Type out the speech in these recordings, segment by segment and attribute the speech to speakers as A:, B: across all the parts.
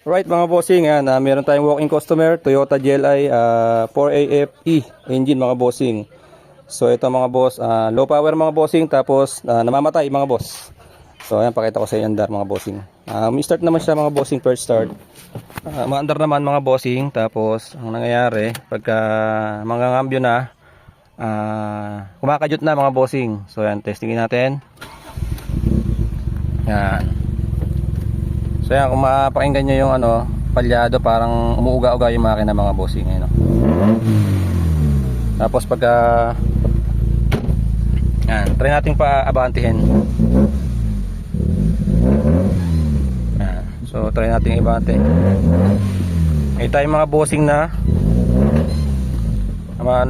A: Right mga bossing, yan, meron tayong walking customer, Toyota GLI 4AFE engine mga bossing. So ito mga boss, low power mga bossing, tapos namamatay mga boss. So ayan, pakita ko sa inyo andar mga bossing. Start naman siya mga bossing, first start. Maandar naman mga bossing, tapos ang nangyayari, pagka mga ngambyo na, kumakadyot na mga bossing. So ayan, testingin natin. Yan. So yan, kung mapakinggan nyo yung palyado, parang umuuga-uga yung makina mga bossing. Ayun, tapos pagka yan, try natin pa-abantihin. Yan. So try natin ibante. May tayo mga bossing na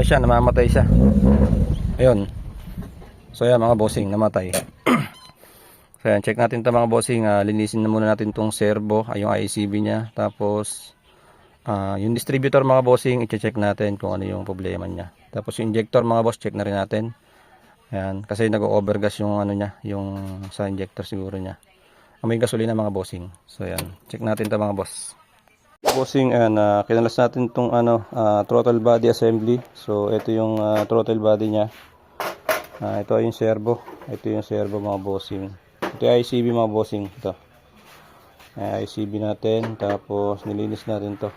A: siya, namamatay siya. Ayun. So yan mga bossing, namatay. So yan, check natin ito mga bossing. Linisin na muna natin itong servo, yung ICB niya. Tapos yung distributor mga bossing, i-check natin kung ano yung problema niya. Tapos yung injector mga boss, check na rin natin. Ayan, kasi nag-overgas yung niya, yung sa injector siguro niya. May gasolina mga bossing. So yan, check natin ito mga boss. Bossing, ayan, kinalas natin itong throttle body assembly. So ito yung throttle body niya. Ito yung servo. Ito yung servo mga bossing. Ito yung ICB mga bossing. Ito ICB natin. Tapos nilinis natin to.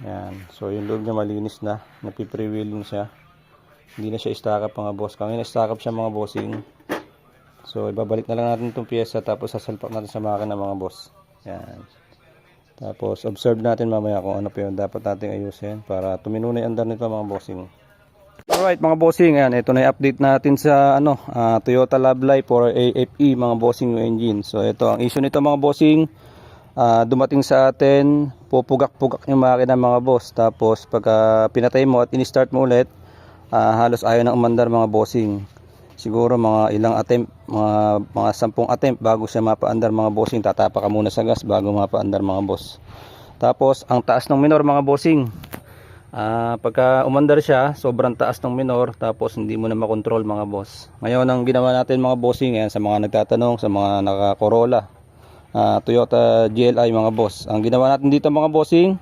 A: Ayan. So yung loob niya malinis na. Napiprewheeling siya. Hindi na siya stack up mga boss. Kung na-stack up siya mga bossing, so ibabalik na lang natin itong pyesa. Tapos sasalpak natin sa makina mga boss. Ayan. Tapos observe natin mamaya kung ano pa yung dapat natin ayusin para tuminunay andar nito mga bossing. Alright mga bossing, ayan, ito na i-update natin sa Toyota Lovely 4AFE mga bossing yung engine. So ito ang issue nito mga bossing, dumating sa atin, pupugak-pugak yung makina mga boss. Tapos pagka pinatay mo at in-start mo ulit, halos ayaw na umandar mga bossing. Siguro mga ilang attempt, mga 10 attempt bago siya mapaandar mga bossing. Tatapa ka muna sa gas bago mapaandar mga boss. Tapos ang taas ng minor mga bossing, pagka umandar siya, sobrang taas ng minor, tapos hindi mo na makontrol mga boss. Ngayon ang ginawa natin mga bossing, yan, sa mga nagtatanong, sa mga naka-Corolla, Toyota GLI mga boss, ang ginawa natin dito mga bossing,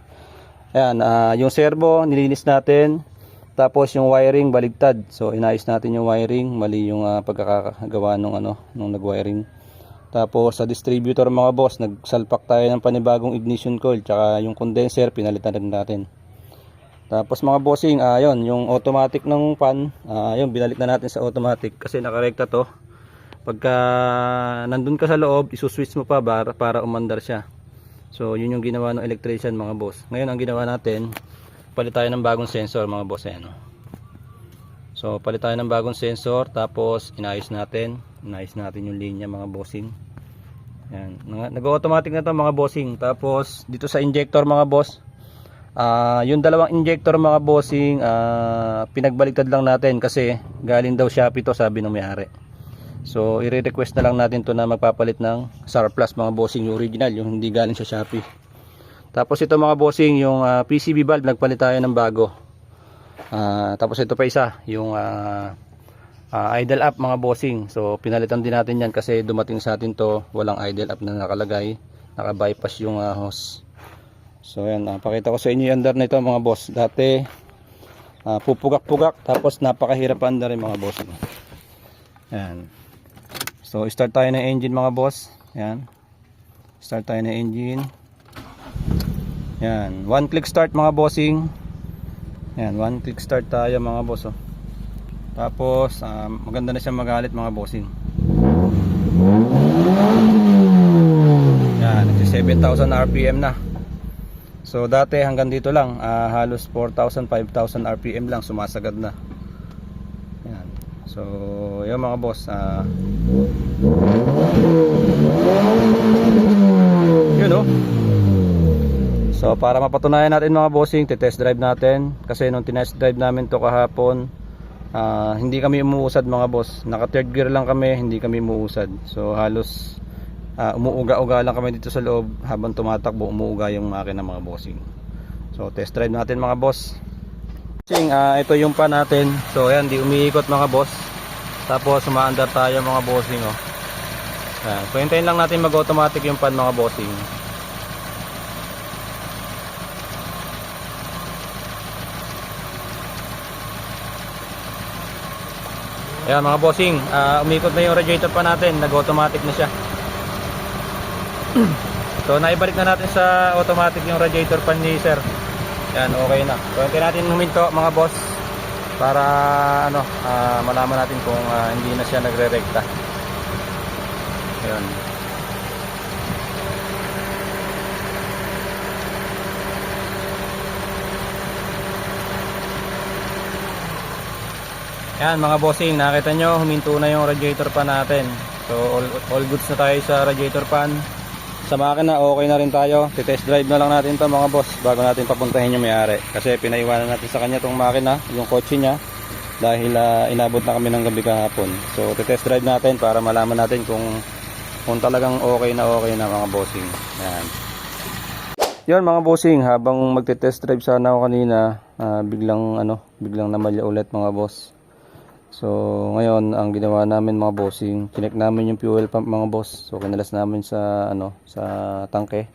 A: ayan, yung servo nilinis natin, tapos yung wiring baligtad. So inayos natin yung wiring, mali yung pagkakagawa nung nag-wiring. Tapos sa distributor mga boss, nagsalpak tayo ng panibagong ignition coil, tsaka yung condenser pinalitan rin natin. Tapos mga bossing, yun, yung automatic ng pan, yun, binalik na natin sa automatic kasi nakarekta to. Pagka nandun ka sa loob, isuswitch mo pa para umandar siya. So yun yung ginawa ng electrician mga boss. Ngayon ang ginawa natin, palit tayo ng bagong sensor mga boss. Ayan. So palit tayo ng bagong sensor, tapos inayos natin yung linya mga bossing. Ayan. Nag-automatic na to mga bossing. Tapos dito sa injector mga boss, yung dalawang injector mga bossing, pinagbaliktad lang natin kasi galing daw Shopee to, sabi ng may-ari. So i-request na lang natin to na magpapalit ng SAR Plus mga bossing, yung original, yung hindi galing sa Shopee. Tapos ito mga bossing, yung PCB valve, nagpalit tayo ng bago. Tapos ito pa isa, yung idle up mga bossing. So pinalitan din natin yan kasi dumating sa atin to, walang idle up na nakalagay, naka-bypass yung hose. So yan, pakita ko sa inyo yung andar nito mga boss. Dati pupugak-pugak, tapos napakahirap andar rin mga boss. Yan. So start tayo ng engine mga boss. Yan. Start tayo ng engine. Yan, one click start mga bossing. Yan, one click start tayo mga boss. Tapos maganda na siya magalit mga bossing. Yan, nagsi 7,000 RPM na. So dati hanggang dito lang, halos 4,000, 5,000 RPM lang, sumasagad na. Yan. So yun mga boss, yun o. So para mapatunayan natin mga bossing, test drive natin. Kasi nung tinest drive namin to kahapon, hindi kami umuusad mga boss. Naka third gear lang kami, hindi kami umuusad. So halos umuuga-uga lang kami dito sa loob, habang tumatakbo umuuga yung makina mga bossing. So test drive natin mga boss. Ito yung pan natin. So ayan, di umiikot mga boss. Tapos sumaandar tayo mga bossing. So hintayin lang natin mag automatic yung pan mga bossing. Ayan mga bossing, umikot na yung radiator pa natin, nag-automatic na siya. So naibalik na natin sa automatic yung radiator pan ni sir. Ayan, okay na. So hintayin natin huminto mga boss para ano, malaman natin kung hindi na siya nagre-rekta. Ayan. Ayan mga bossing, nakita nyo huminto na yung radiator pan natin. So all goods na tayo sa radiator pan. Sa makina okay na rin tayo. Test drive na lang natin to mga boss bago natin papuntahin yung may-ari. Kasi pinaiwanan natin sa kanya tong makina, yung kotse niya, dahil inabot na kami ng gabi kahapon. So test drive natin para malaman natin kung talagang okay na mga bossing. Ayan. Yun mga bossing, habang magte-test drive sana ako kanina, biglang namalya ulit mga boss. So ngayon ang ginawa namin mga bossing, chinek namin yung fuel pump mga boss. So kinalas namin sa sa tangke.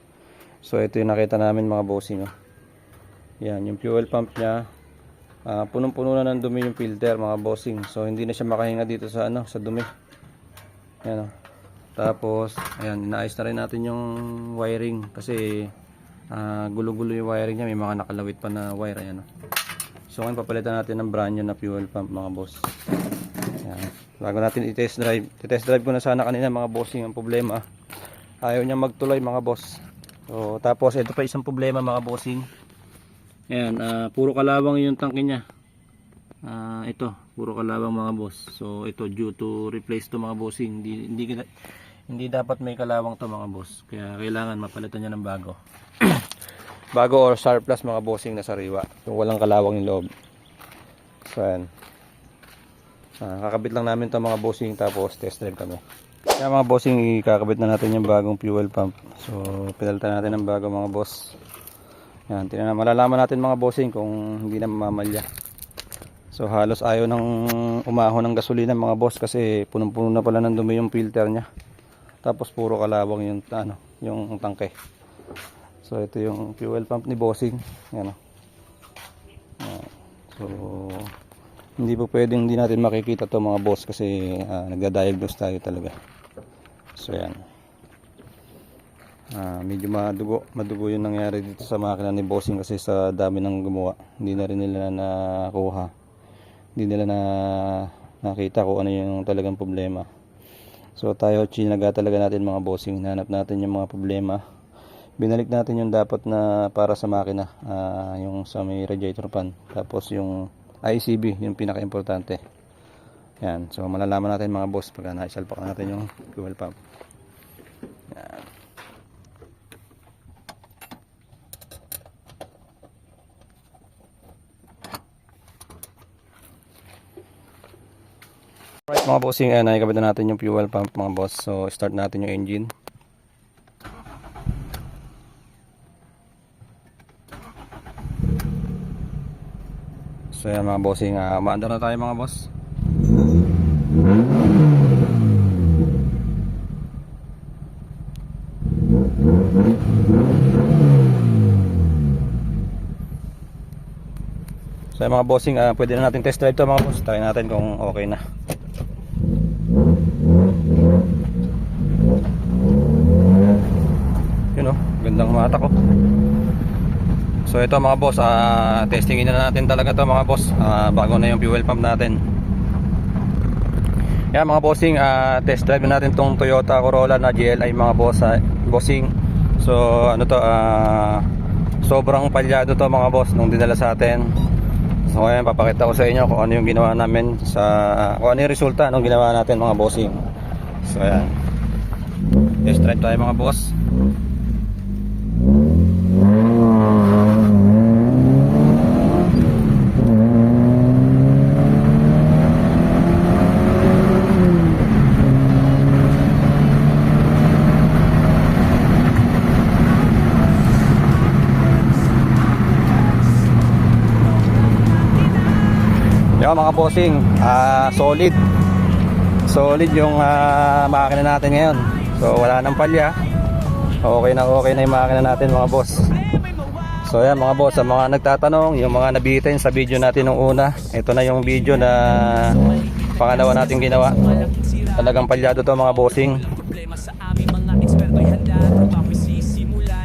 A: So ito yung nakita namin mga bossing. Yan, yung fuel pump niya, punong-puno na ng dumi yung filter mga bossing. So hindi na siya makahinga dito sa sa dumi. Yan. Tapos ayan, inaayos na rin natin yung wiring kasi gulo-gulo yung wiring niya, may mga nakalawit pa na wire. Ayan. So ngayon papalitan natin ng brand new na fuel pump mga boss. Ayan. Bago natin i-test drive. I-test drive ko na sana kanina mga bossing. Ang problema, ayaw niya magtuloy mga boss. So tapos ito pa isang problema mga bossing. Ayan, puro kalawang yung tangke niya. Ito, puro kalawang mga boss. So ito due to replace to mga bossing. Hindi dapat may kalawang to mga boss. Kaya kailangan mapalitan niya ng bago. Bago or surplus mga bossing na sariwa. Yung walang kalawang yung loob. So ayan. Kakabit lang namin ito mga bossing tapos test drive kami. Kaya mga bossing, ikakabit na natin yung bagong fuel pump. So pinalitan natin ng bago mga boss. Ayan, malalaman natin mga bossing kung hindi na mamamalya. So halos ayaw ng umahon ng gasolina mga boss kasi punong-puno na pala ng dumi yung filter niya. Tapos puro kalawang yung yung tangke. So ito yung fuel pump ni bossing. Ayan. So hindi po pwedeng hindi natin makikita to mga boss kasi nagda-diagnose tayo talaga. So yan. Medyo madugo yung nangyari dito sa makina ni bossing kasi sa dami ng gumawa. Hindi na rin nila nakuha. Hindi nila nakita kung ano yung talagang problema. So tayo chinaga talaga natin mga bossing. Hinanap natin yung mga problema. Binalik natin yung dapat na para sa makina, yung sa may radiator pan. Tapos yung ICB, yung pinaka-importante. Yan, so malalaman natin mga boss pag naisalpak natin yung fuel pump. Yan. Alright mga bossing, nakikabit na natin yung fuel pump mga boss. So start natin yung engine. So yan mga bossing, maandar na tayo mga boss. So yan mga bossing, pwede na natin test drive to mga boss. Try natin kung okay na. Yun gandang mata ko. So ito mga boss, testingin na natin talaga to mga boss, bago na yung fuel pump natin. Yan mga bossing, test drive na natin tong Toyota Corolla na GLI mga boss, bossing. So ano to, sobrang palyado to mga boss nung dinala sa atin. So ngayon papakita ko sa inyo kung ano yung ginawa namin kung ano yung resulta nung ginawa natin mga bossing. So ayan, test drive tayo mga boss. Yan mga bossing, solid yung makina natin ngayon. So wala nang palya. Okay na yung makina natin mga boss. So yan mga boss, sa mga nagtatanong, yung mga nabitin sa video natin nung una, ito na yung video na pangalawa natin ginawa. Talagang palyado to mga bossing.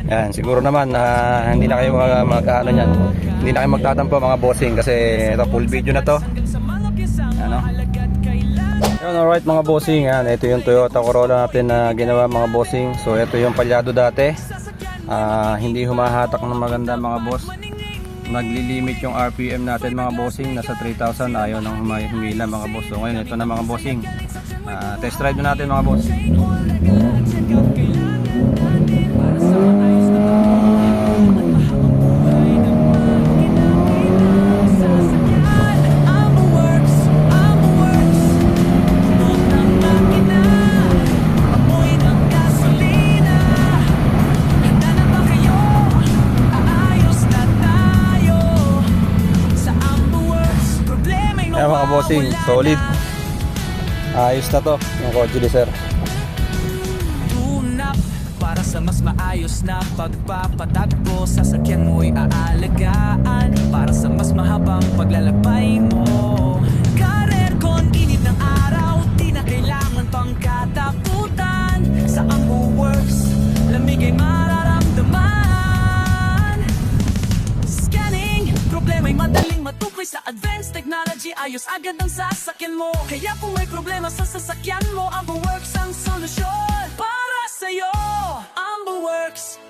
A: Yan, siguro naman hindi na kayo ano yan. Hindi na kayo magtatampo mga bossing kasi ito full video na to. Ano? Yun, alright mga bossing, yan, ito yung Toyota Corolla natin na ginawa mga bossing. So ito yung palyado dati. Hindi humahatak ng maganda mga boss. Naglilimit yung RPM natin mga bossing, nasa 3,000, ayaw nang humila mga boss. So ngayon ito na mga bossing, test ride natin mga boss. Ayan mga bossing, solid. Ayos na to yung Kojili sir.
B: Tunap para sa mas maayos na pagpapatagpo. Sasakyan mo'y aalagaan para sa mas mahabang paglalakbay mo. Karer kon init ng araw, di na kailangan pang katakutan. Sa Ambo Works, lamig ay mararamdaman. Scanning, problema'y madaling matukoy sa advanced technology. Ayos agad ang sasakyan mo. Kaya kung may problema sa sasakyan mo, Ambo Works ang solusyon para sa'yo. Ambo Works.